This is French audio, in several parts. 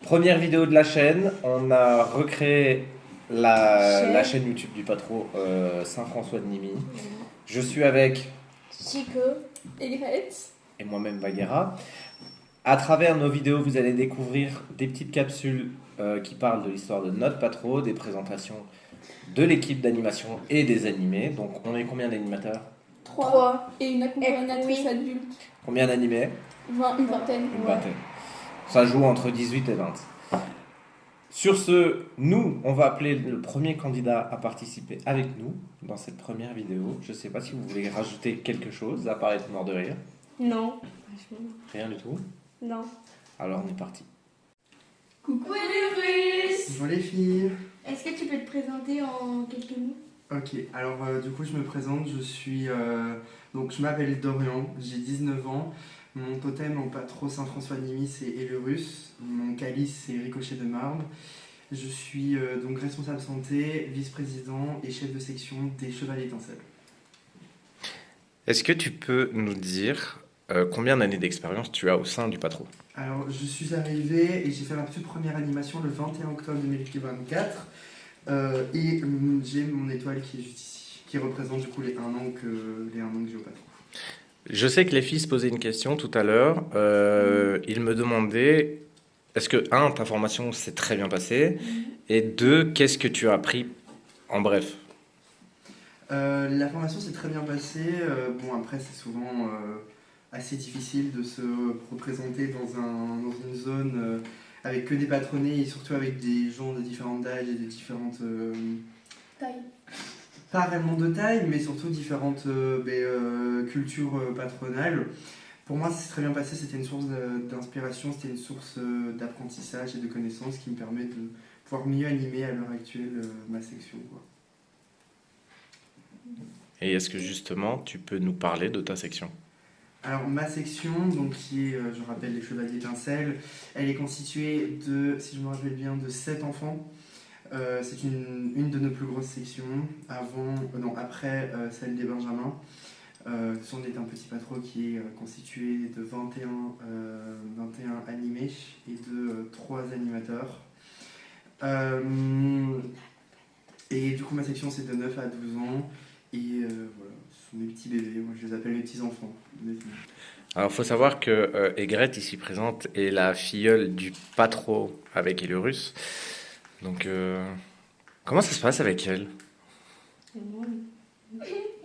Première vidéo de la chaîne, on a recréé la chaîne YouTube du Patro Saint-François de Nimy. Je suis avec Chico, Egret et moi-même Vaguera. À travers nos vidéos, vous allez découvrir des petites capsules qui parlent de l'histoire de notre Patro, des présentations de l'équipe d'animation et des animés. Donc on est combien d'animateurs? 3 et une accompagnatrice Oui. adulte. Combien d'animés? Une vingtaine. Une vingtaine. Ça joue entre 18 et 20. Sur ce, nous, on va appeler le premier candidat à participer avec nous dans cette première vidéo. Je ne sais pas si vous voulez rajouter quelque chose, à part être mort de rire. Non. Rien du tout. Non. Alors on est parti. Coucou les Russes. Bonjour les filles. Est-ce que tu peux te présenter en quelques mots? Ok, alors du coup je me présente, donc je m'appelle Dorian, j'ai 19 ans. Mon totem en Patro Saint-François de Nimy c'est Élurus, mon calice c'est Ricochet de marbre. Je suis donc responsable santé, vice-président et chef de section des Chevaliers Étincelles. Est-ce que tu peux nous dire combien d'années d'expérience tu as au sein du Patro? Alors je suis arrivé et j'ai fait ma toute première animation le 21 octobre 2024 et j'ai mon étoile qui est juste ici, qui représente du coup les 1 an que j'ai au Patro. Je sais que les filles se posaient une question tout à l'heure. Ils me demandaient, est-ce que, un, ta formation s'est très bien passée, et deux, qu'est-ce que tu as appris en bref? La formation s'est très bien passée. Bon, après, c'est souvent assez difficile de se représenter dans une zone avec que des patronnés et surtout avec des gens de différentes âges et de différentes Taille. pas vraiment de taille, mais surtout différentes cultures patronales. Pour moi, ça s'est très bien passé. C'était une source d'inspiration, c'était une source d'apprentissage et de connaissances qui me permet de pouvoir mieux animer à l'heure actuelle ma section, quoi. Et est-ce que justement, tu peux nous parler de ta section? Alors ma section, donc qui est, je rappelle, les Chevaliers Étincelles, elle est constituée de, si je me rappelle bien, de 7 enfants. C'est une de nos plus grosses sections, après celle des Benjamins. On est un petit patron qui est constitué de 21 animés et de 3 animateurs. Et du coup ma section c'est de 9 à 12 ans. Et voilà, ce sont mes petits bébés, moi je les appelle mes petits-enfants. Alors, il faut savoir que Egret, ici présente, est la filleule du Patro avec Élurus. Donc, comment ça se passe avec elle?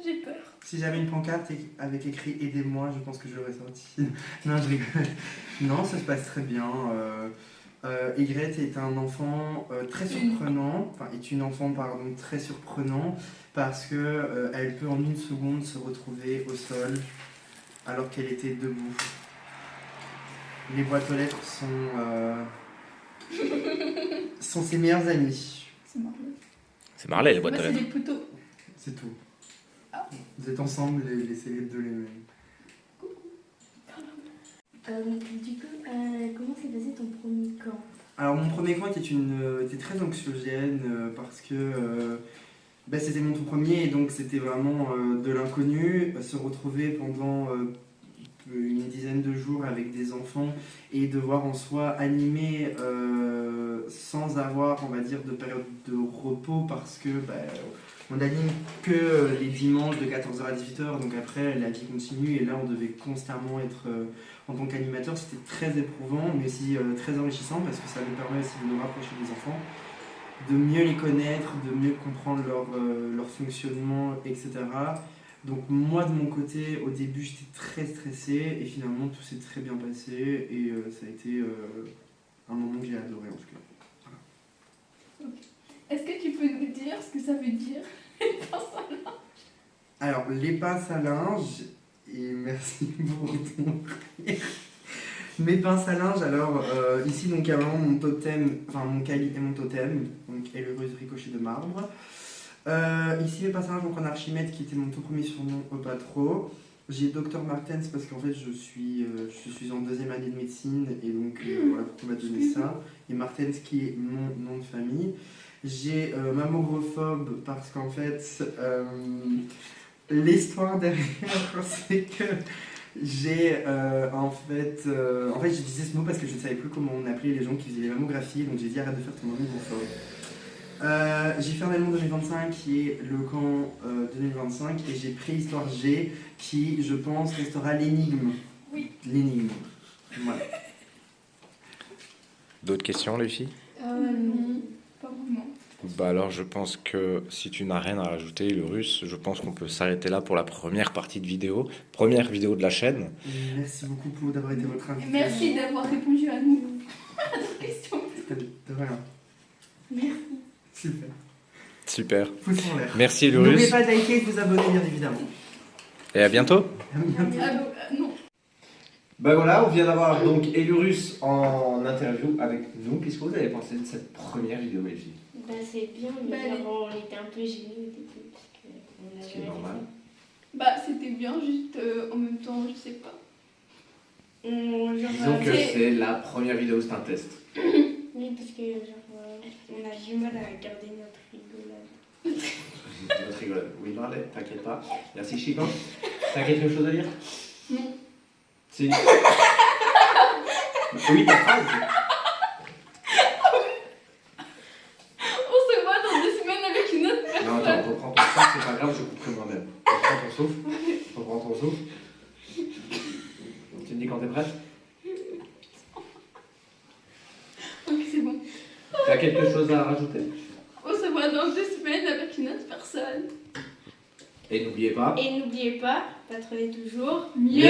J'ai peur. Si j'avais une pancarte avec écrit « Aidez-moi », je pense que je l'aurais sorti. Non, je rigole. Non, ça se passe très bien. Egret est un enfant très surprenant, très surprenant, parce que elle peut en une seconde se retrouver au sol alors qu'elle était debout. Les boîtes aux lettres sont ses meilleurs amis. C'est marrant. C'est Marley, les boîtes Moi, à c'est lettres. des poteaux. C'est tout. Vous êtes ensemble, laissez les deux les mêmes. Du coup, comment s'est passé ton premier camp? Alors mon premier camp était très anxiogène parce que c'était mon tout premier et donc c'était vraiment de l'inconnu. Se retrouver pendant une dizaine de jours avec des enfants et devoir en soi animer sans avoir, on va dire, de période de repos parce que on anime que les dimanches de 14h à 18h, donc après la vie continue et là on devait constamment être en tant qu'animateur. C'était très éprouvant mais aussi très enrichissant parce que ça nous permet aussi de nous rapprocher des enfants, de mieux les connaître, de mieux comprendre leur fonctionnement, etc. Donc moi de mon côté, au début j'étais très stressé et finalement tout s'est très bien passé et ça a été un moment que j'ai adoré en tout cas. Voilà. Okay. Est-ce que tu peux nous dire ce que ça veut dire, les pinces à linge? Alors les pinces à linge, et merci pour ton rire. Mes pinces à linge, alors ici donc il y a vraiment mon totem, enfin mon cali et mon totem, donc Élurus Ricochet de marbre. Ici mes pinces à linge donc en Archimède qui était mon tout premier surnom au Patro. J'ai Dr Martens parce qu'en fait je suis en 2e année de médecine et donc voilà pourquoi on m'a donné ça. Et Martens qui est mon nom de famille. J'ai mammogrophobe parce qu'en fait l'histoire derrière c'est que j'utilisais ce mot parce que je ne savais plus comment on appelait les gens qui faisaient les mammographies, donc j'ai dit arrête de faire ton mammographe. J'ai fait un élément 2025 qui est le camp 2025 et j'ai préhistoire G qui, je pense, restera l'énigme. Oui. L'énigme. Voilà. D'autres questions, les filles? Non, pas vraiment. Bah alors je pense que si tu n'as rien à rajouter, le russe, je pense qu'on peut s'arrêter là pour la première partie de vidéo, première vidéo de la chaîne. Merci beaucoup Pau d'avoir été votre invité. Merci d'avoir répondu à nos questions. De rien. Merci. Super. Super. Pouce en l'air. Merci le N'oubliez russe pas de liker et de vous abonner bien évidemment. et à bientôt. À bientôt. Ah, non. Bah voilà, on vient d'avoir donc Elurus en interview avec nous. Qu'est-ce que vous avez pensé de cette première vidéo, les filles? Bah, c'est bien, mais Bah, genre, on était un peu gênés au début. Parce qu'on a Ce qui est jamais normal. Bah, c'était bien, juste en même temps, je sais pas. Disons que c'est la première vidéo, c'est un test. Oui, parce que genre, on a du mal à garder notre rigolade. Votre rigolade. Oui, Marley, t'inquiète pas. Merci Chico. T'as quelque chose à dire? Non. Si. Oui, ta phrase. On se voit dans 2 semaines avec une autre personne. Non, attends, reprends ton souffle, c'est pas grave, je couperai moi-même. Reprends ton souffle. Reprends ton souffle. Tu me dis quand t'es prête? Ok, c'est bon. T'as quelque chose à rajouter? On se voit dans 2 semaines avec une autre personne. Et n'oubliez pas. Et n'oubliez pas, patronez toujours. Mieux